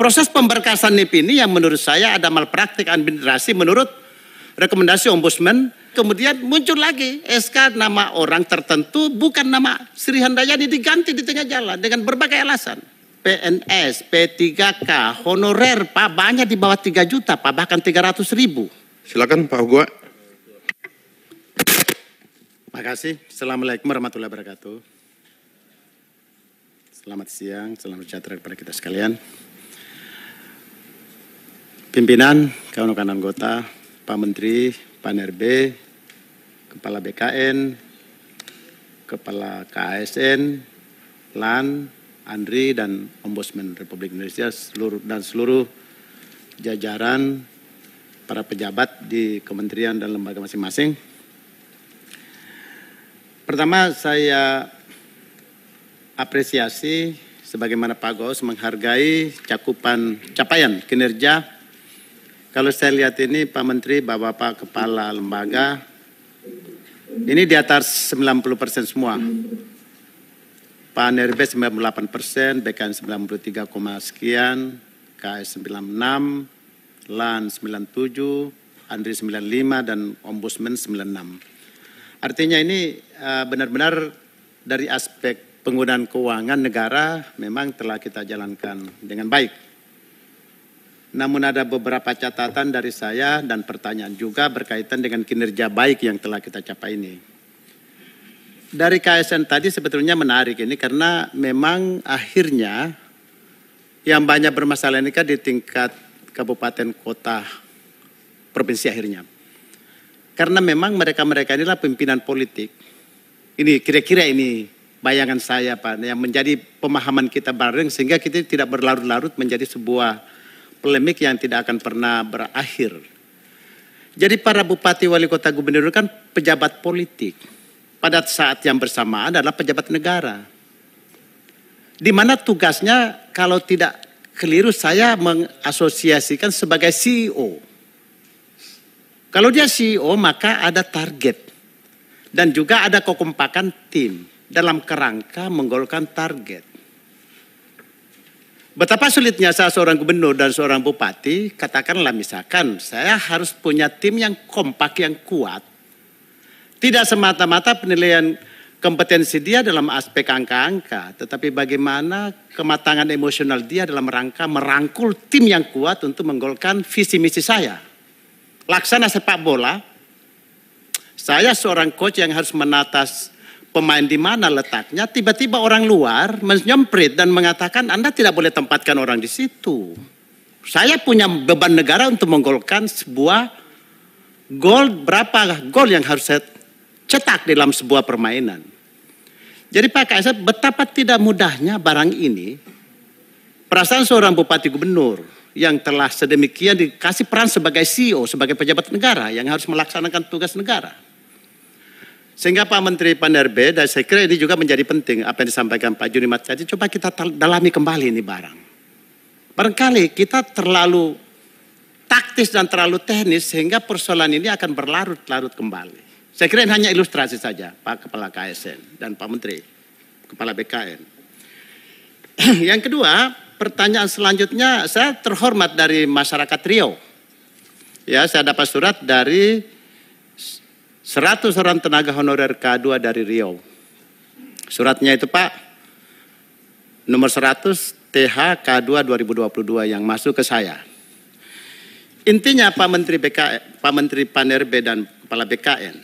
Proses pemberkasan NIP ini yang menurut saya ada malpraktik administrasi menurut rekomendasi Ombudsman. Kemudian muncul lagi SK nama orang tertentu bukan nama Sri Handayani diganti di tengah jalan dengan berbagai alasan. PNS, P3K, honorer Pak banyak di bawah 3 juta Pak, bahkan 300.000. Silakan Pak Hugua. Makasih. Assalamualaikum warahmatullahi wabarakatuh. Selamat siang, selamat sejahtera kepada kita sekalian. Pimpinan, kawan-kawan anggota, Pak Menteri, Pak NRB, Kepala BKN, Kepala KASN, LAN, Andri, dan Ombudsman Republik Indonesia, seluruh jajaran para pejabat di kementerian dan lembaga masing-masing. Pertama, saya apresiasi sebagaimana Pak Gous menghargai capaian kinerja. Kalau saya lihat ini Pak Menteri, Bapak Kepala Lembaga, ini di atas 90% semua. Pak NRB 98%, BKN 93, sekian, KS 96, LAN 97, Andri 95, dan Ombudsman 96. Artinya ini benar-benar dari aspek penggunaan keuangan negara memang telah kita jalankan dengan baik. Namun ada beberapa catatan dari saya dan pertanyaan juga berkaitan dengan kinerja baik yang telah kita capai ini. Dari KSN tadi sebetulnya menarik ini karena memang akhirnya yang banyak bermasalah ini kan di tingkat kabupaten, kota, provinsi akhirnya. Karena memang mereka-mereka inilah pimpinan politik. Ini kira-kira ini bayangan saya Pak, yang menjadi pemahaman kita bareng sehingga kita tidak berlarut-larut menjadi sebuah polemik yang tidak akan pernah berakhir. Jadi para bupati, wali kota, gubernur kan pejabat politik. Pada saat yang bersamaan adalah pejabat negara. Di mana tugasnya kalau tidak keliru saya mengasosiasikan sebagai CEO. Kalau dia CEO maka ada target. Dan juga ada kekompakan tim dalam kerangka menggolkan target. Betapa sulitnya saya seorang gubernur dan seorang bupati, katakanlah misalkan saya harus punya tim yang kompak, yang kuat. Tidak semata-mata penilaian kompetensi dia dalam aspek angka-angka, tetapi bagaimana kematangan emosional dia dalam rangka merangkul tim yang kuat untuk menggolkan visi misi saya. Laksana sepak bola, saya seorang coach yang harus menata pemain di mana letaknya, tiba-tiba orang luar menyemprit dan mengatakan Anda tidak boleh tempatkan orang di situ. Saya punya beban negara untuk menggolkan sebuah gol, berapa gol yang harus saya cetak dalam sebuah permainan. Jadi Pak Kaisar, betapa tidak mudahnya barang ini, perasaan seorang bupati gubernur yang telah sedemikian dikasih peran sebagai CEO, sebagai pejabat negara yang harus melaksanakan tugas negara. Sehingga Pak Menteri Pan RB, dan saya kira ini juga menjadi penting apa yang disampaikan Pak Junimat tadi, coba kita dalami kembali ini barang. Barangkali kita terlalu taktis dan terlalu teknis sehingga persoalan ini akan berlarut-larut kembali. Saya kira ini hanya ilustrasi saja Pak Kepala KSN dan Pak Menteri Kepala BKN. Yang kedua, pertanyaan selanjutnya, saya terhormat dari masyarakat Riau. Ya, saya dapat surat dari 100 orang tenaga honorer K2 dari Riau. Suratnya itu Pak, nomor 100 TH K2 2022 yang masuk ke saya. Intinya Pak Menteri Pan RB dan Kepala BKN.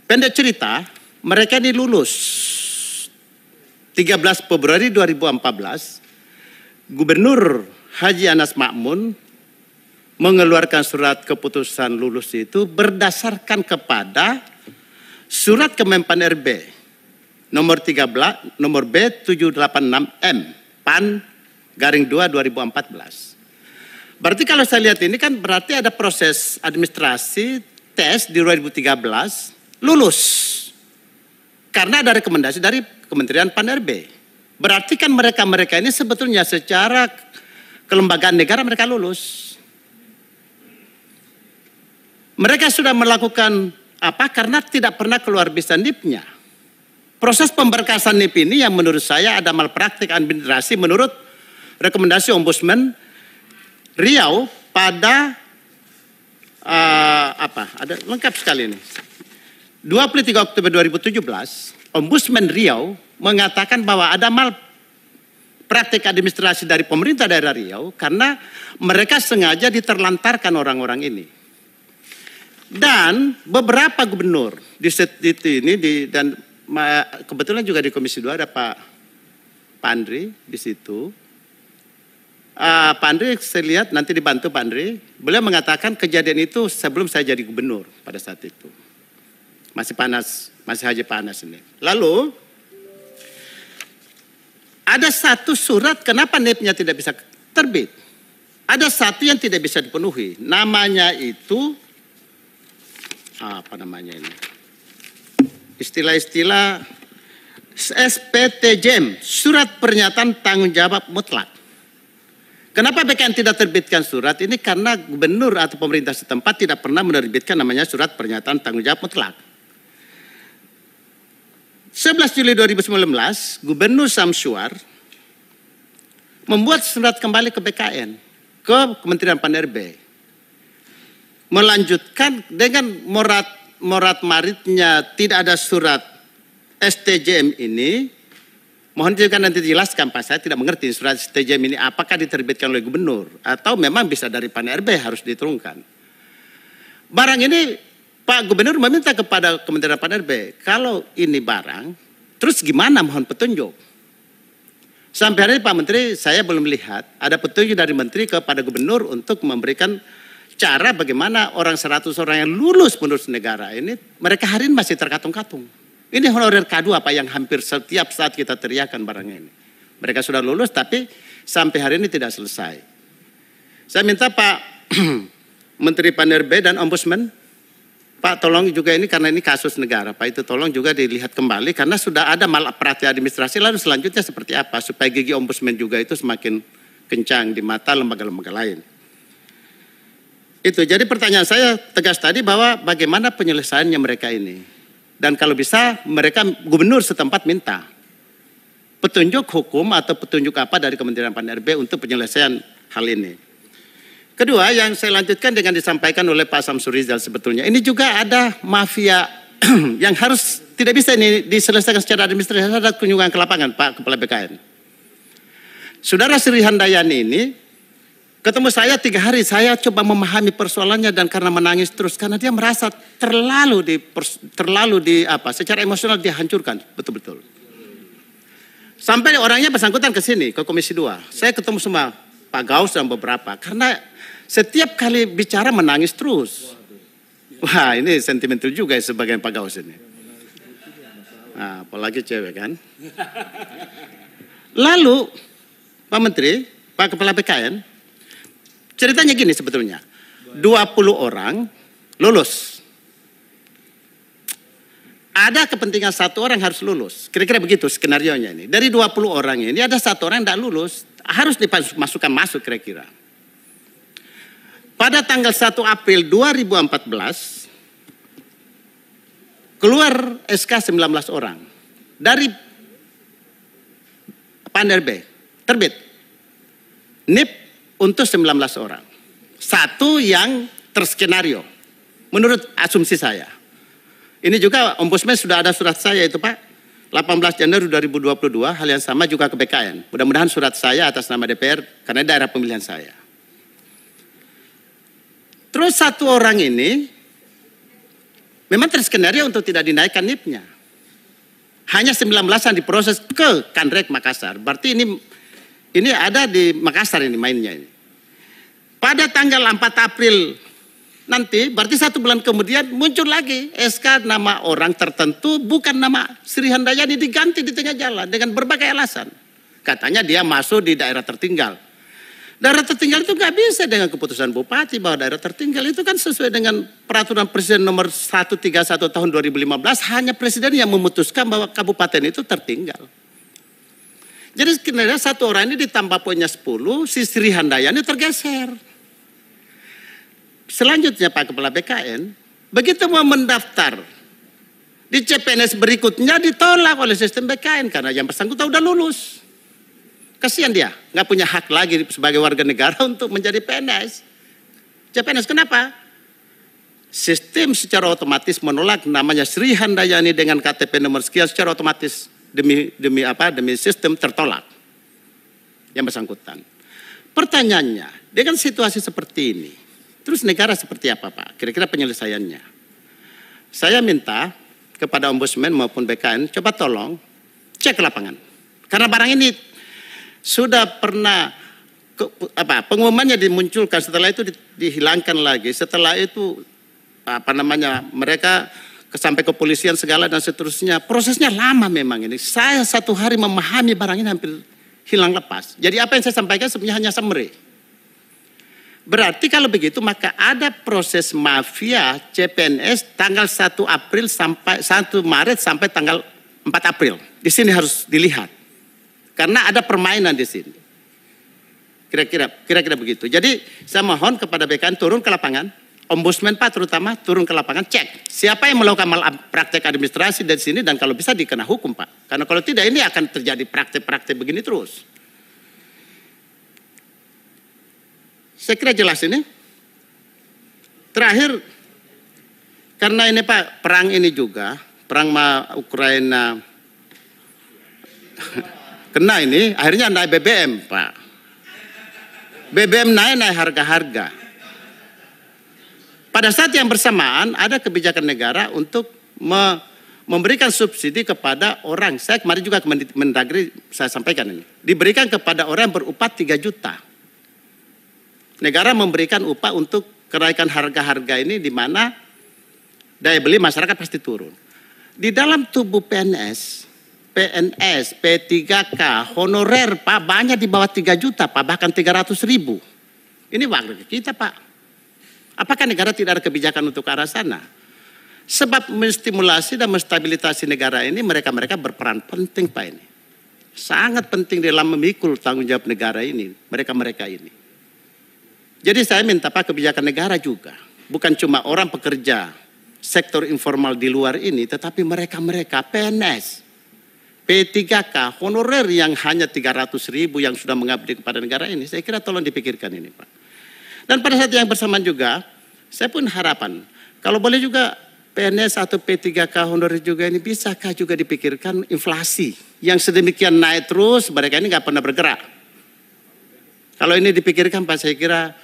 Pendek cerita, mereka ini lulus 13 Februari 2014. Gubernur Haji Anas Makmun mengeluarkan surat keputusan lulus itu berdasarkan kepada surat Kemenpan RB nomor 13 nomor B786M PAN garing 2 2014. Berarti kalau saya lihat ini kan berarti ada proses administrasi tes di 2013 lulus karena ada rekomendasi dari Kementerian Pan RB. Berarti kan mereka-mereka ini sebetulnya secara kelembagaan negara mereka lulus. Mereka sudah melakukan apa? Karena tidak pernah keluar bisa NIP-nya. Proses pemberkasan NIP ini yang menurut saya ada malpraktik administrasi menurut rekomendasi Ombudsman Riau pada ada lengkap sekali ini. 23 Oktober 2017, Ombudsman Riau mengatakan bahwa ada praktik administrasi dari pemerintah daerah Riau karena mereka sengaja diterlantarkan orang-orang ini. Dan beberapa gubernur di ini dan kebetulan juga di Komisi 2 ada Pak Andri di situ. Pak Andri saya lihat nanti dibantu Pak Andri. Beliau mengatakan kejadian itu sebelum saya jadi gubernur pada saat itu. Masih panas, masih Haji panas ini. Lalu ada satu surat kenapa NIP-nya tidak bisa terbit. Ada satu yang tidak bisa dipenuhi. Namanya itu apa namanya ini? Istilah-istilah SPTJM, surat pernyataan tanggung jawab mutlak. Kenapa BKN tidak terbitkan surat ini? Karena gubernur atau pemerintah setempat tidak pernah menerbitkan namanya surat pernyataan tanggung jawab mutlak. 11 Juli 2019, Gubernur Samsuar membuat surat kembali ke BKN, ke Kementerian Pan-RB. Melanjutkan dengan morat maritnya tidak ada surat STJM ini. Mohon juga nanti dijelaskan Pak, saya tidak mengerti surat STJM ini apakah diterbitkan oleh gubernur atau memang bisa dari Pan-RB harus diturunkan. Barang ini Pak Gubernur meminta kepada Kementerian Pan-RB, kalau ini barang, terus gimana mohon petunjuk. Sampai hari ini Pak Menteri, saya belum melihat ada petunjuk dari Menteri kepada Gubernur untuk memberikan cara bagaimana orang 100 orang yang lulus penerus negara ini, mereka hari ini masih terkatung-katung. Ini honorer K2 Pak yang hampir setiap saat kita teriakan barangnya ini. Mereka sudah lulus tapi sampai hari ini tidak selesai. Saya minta Pak Menteri Pan-RB dan Ombudsman, Pak tolong juga ini karena ini kasus negara Pak, itu tolong juga dilihat kembali karena sudah ada malapraktik administrasi, lalu selanjutnya seperti apa supaya gigi ombudsman juga itu semakin kencang di mata lembaga-lembaga lain. Itu jadi pertanyaan saya tegas tadi bahwa bagaimana penyelesaiannya mereka ini. Dan kalau bisa mereka gubernur setempat minta petunjuk hukum atau petunjuk apa dari Kementerian Pan-RB untuk penyelesaian hal ini. Kedua yang saya lanjutkan dengan disampaikan oleh Pak Samsur Rizal sebetulnya. Ini juga ada mafia yang harus tidak bisa ini diselesaikan secara administratif. Ada kunjungan ke lapangan Pak Kepala BKN. Saudara Sri Handayani ini ketemu saya 3 hari. Saya coba memahami persoalannya dan karena menangis terus. Karena dia merasa terlalu secara emosional dia hancurkan. Betul-betul. Sampai orangnya bersangkutan ke sini, ke Komisi 2. Saya ketemu semua Pak Gaus dan beberapa. Karena setiap kali bicara menangis terus. Wah ini sentimental juga ya sebagian Pak Gaus ini. Nah, apalagi cewek kan. Lalu Pak Menteri, Pak Kepala BKN, ceritanya gini sebetulnya. 20 orang lulus. Ada kepentingan 1 orang harus lulus. Kira-kira begitu skenarionya ini. Dari 20 orang ini ada 1 orang yang tidak lulus. Harus dimasukkan masuk kira-kira. Pada tanggal 1 April 2014 keluar SK 19 orang dari Pan-RB terbit NIP untuk 19 orang. 1 yang terskenario menurut asumsi saya. Ini juga Ombudsman sudah ada surat saya itu Pak 18 Januari 2022 hal yang sama juga ke BKN. Mudah-mudahan surat saya atas nama DPR karena daerah pemilihan saya. Terus 1 orang ini memang terskenario untuk tidak dinaikkan NIP-nya. Hanya 19-an diproses ke Kanrek Makassar. Berarti ini ada di Makassar ini mainnya ini. Pada tanggal 4 April nanti berarti 1 bulan kemudian muncul lagi SK nama orang tertentu bukan nama Sri Handayani diganti di tengah jalan dengan berbagai alasan. Katanya dia masuk di daerah tertinggal. Daerah tertinggal itu nggak bisa dengan keputusan bupati bahwa daerah tertinggal itu kan sesuai dengan peraturan presiden nomor 131 tahun 2015 hanya presiden yang memutuskan bahwa kabupaten itu tertinggal. Jadi sebenarnya 1 orang ini ditambah poinnya 10, si Sri Handayani tergeser. Selanjutnya Pak Kepala BKN, begitu mau mendaftar di CPNS berikutnya ditolak oleh sistem BKN karena yang bersangkutan udah lulus. Kasihan dia, nggak punya hak lagi sebagai warga negara untuk menjadi PNS. CPNS kenapa? Sistem secara otomatis menolak namanya Sri Handayani dengan KTP nomor sekian secara otomatis demi sistem tertolak yang bersangkutan. Pertanyaannya, dengan situasi seperti ini, terus negara seperti apa Pak? Kira-kira penyelesaiannya? Saya minta kepada Ombudsman maupun BKN, coba tolong cek ke lapangan. Karena barang ini sudah pernah pengumumannya dimunculkan, setelah itu dihilangkan lagi, setelah itu mereka sampai kepolisian segala dan seterusnya. Prosesnya lama memang ini. Saya 1 hari memahami barang ini hampir hilang lepas. Jadi apa yang saya sampaikan sebenarnya hanya summary. Berarti kalau begitu maka ada proses mafia CPNS tanggal 1 Maret sampai tanggal 4 April. Di sini harus dilihat. Karena ada permainan di sini. Kira-kira begitu. Jadi saya mohon kepada BKN turun ke lapangan, Ombudsman Pak terutama turun ke lapangan, cek siapa yang melakukan praktek administrasi dari sini dan kalau bisa dikena hukum Pak. Karena kalau tidak ini akan terjadi praktek-praktek begini terus. Saya kira jelas ini. Terakhir, karena ini Pak perang ini juga, perang Ukraina kena ini, akhirnya naik BBM Pak. BBM naik harga-harga. Pada saat yang bersamaan ada kebijakan negara untuk memberikan subsidi kepada orang. Saya kemarin juga ke Mendagri saya sampaikan ini. Diberikan kepada orang yang berupah 3 juta. Negara memberikan upah untuk kenaikan harga-harga ini di mana daya beli masyarakat pasti turun. Di dalam tubuh PNS, P3K, honorer Pak banyak di bawah 3 juta Pak, bahkan 300.000. Ini warga kita Pak. Apakah negara tidak ada kebijakan untuk ke arah sana? Sebab menstimulasi dan menstabilisasi negara ini mereka berperan penting Pak ini. Sangat penting dalam memikul tanggung jawab negara ini, mereka ini. Jadi saya minta Pak kebijakan negara juga. Bukan cuma orang pekerja sektor informal di luar ini, tetapi mereka PNS. P3K, honorer yang hanya 300.000 yang sudah mengabdi kepada negara ini, saya kira tolong dipikirkan ini Pak. Dan pada saat yang bersamaan juga, saya pun harapan, kalau boleh juga PNS atau P3K honorer juga ini bisakah juga dipikirkan inflasi yang sedemikian naik terus, mereka ini nggak pernah bergerak. Kalau ini dipikirkan Pak, saya kira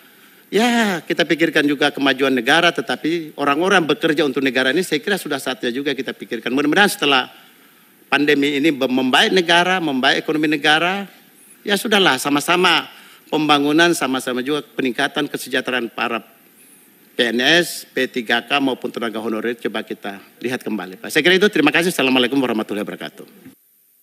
ya kita pikirkan juga kemajuan negara, tetapi orang-orang bekerja untuk negara ini saya kira sudah saatnya juga kita pikirkan. Mudah-mudahan setelah pandemi ini membaik negara, membaik ekonomi negara, ya sudahlah sama-sama pembangunan, sama-sama juga peningkatan kesejahteraan para PNS, P3K maupun tenaga honorer coba kita lihat kembali Pak. Saya kira itu, terima kasih. Assalamualaikum warahmatullahi wabarakatuh.